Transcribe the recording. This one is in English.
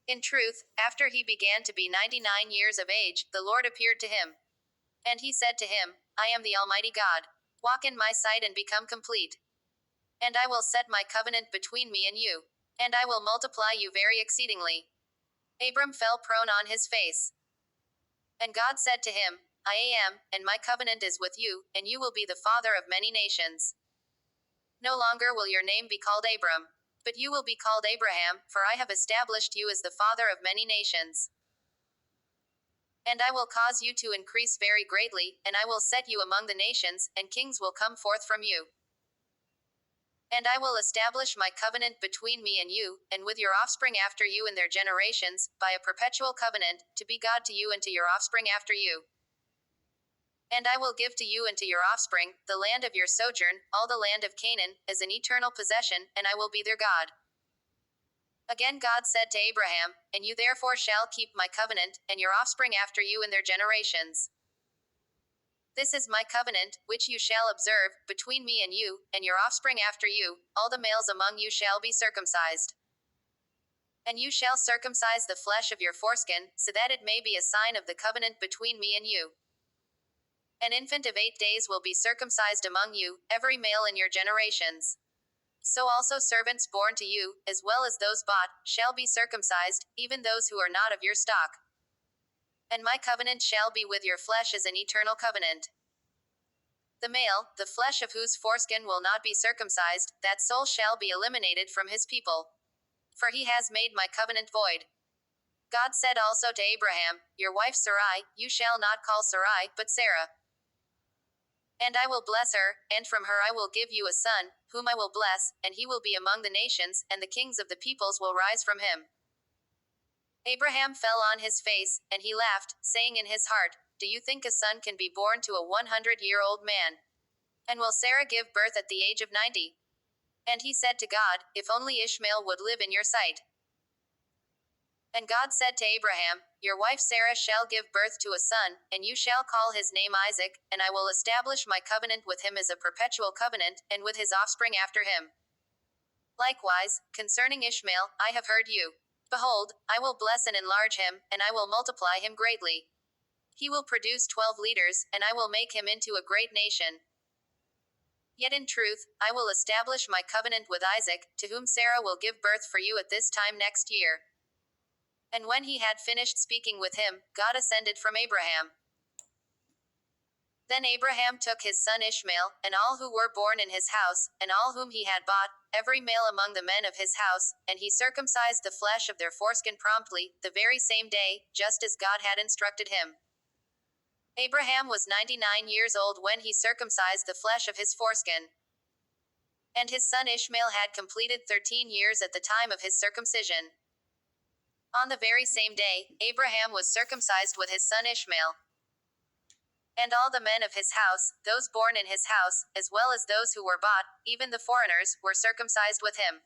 In truth, after he began to be 99 years of age, the Lord appeared to him. And he said to him, I am the Almighty God. Walk in my sight and become complete. And I will set my covenant between me and you. And I will multiply you very exceedingly. Abram fell prone on his face. And God said to him, I am, and my covenant is with you, and you will be the father of many nations. No longer will your name be called Abram, but you will be called Abraham, for I have established you as the father of many nations. And I will cause you to increase very greatly, and I will set you among the nations, and kings will come forth from you. And I will establish my covenant between me and you, and with your offspring after you in their generations, by a perpetual covenant, to be God to you and to your offspring after you. And I will give to you and to your offspring the land of your sojourn, all the land of Canaan, as an eternal possession, and I will be their God. Again God said to Abraham, And you therefore shall keep my covenant, and your offspring after you in their generations. This is my covenant, which you shall observe, between me and you, and your offspring after you, all the males among you shall be circumcised. And you shall circumcise the flesh of your foreskin, so that it may be a sign of the covenant between me and you. An infant of 8 days will be circumcised among you, every male in your generations. So also servants born to you, as well as those bought, shall be circumcised, even those who are not of your stock. And my covenant shall be with your flesh as an eternal covenant. The male, the flesh of whose foreskin will not be circumcised, that soul shall be eliminated from his people. For he has made my covenant void. God said also to Abraham, Your wife Sarai, you shall not call Sarai, but Sarah. And I will bless her, and from her I will give you a son, whom I will bless, and he will be among the nations, and the kings of the peoples will rise from him. Abraham fell on his face, and he laughed, saying in his heart, Do you think a son can be born to a 100-year-old man? And will Sarah give birth at the age of 90? And he said to God, If only Ishmael would live in your sight. And God said to Abraham, Your wife Sarah shall give birth to a son, and you shall call his name Isaac, and I will establish my covenant with him as a perpetual covenant, and with his offspring after him. Likewise, concerning Ishmael, I have heard you. Behold, I will bless and enlarge him, and I will multiply him greatly. He will produce 12 leaders, and I will make him into a great nation. Yet in truth, I will establish my covenant with Isaac, to whom Sarah will give birth for you at this time next year. And when he had finished speaking with him, God ascended from Abraham. Then Abraham took his son Ishmael, and all who were born in his house, and all whom he had bought, every male among the men of his house, and he circumcised the flesh of their foreskin promptly, the very same day, just as God had instructed him. Abraham was 99 years old when he circumcised the flesh of his foreskin. And his son Ishmael had completed 13 years at the time of his circumcision. On the very same day, Abraham was circumcised with his son Ishmael. And all the men of his house, those born in his house, as well as those who were bought, even the foreigners, were circumcised with him.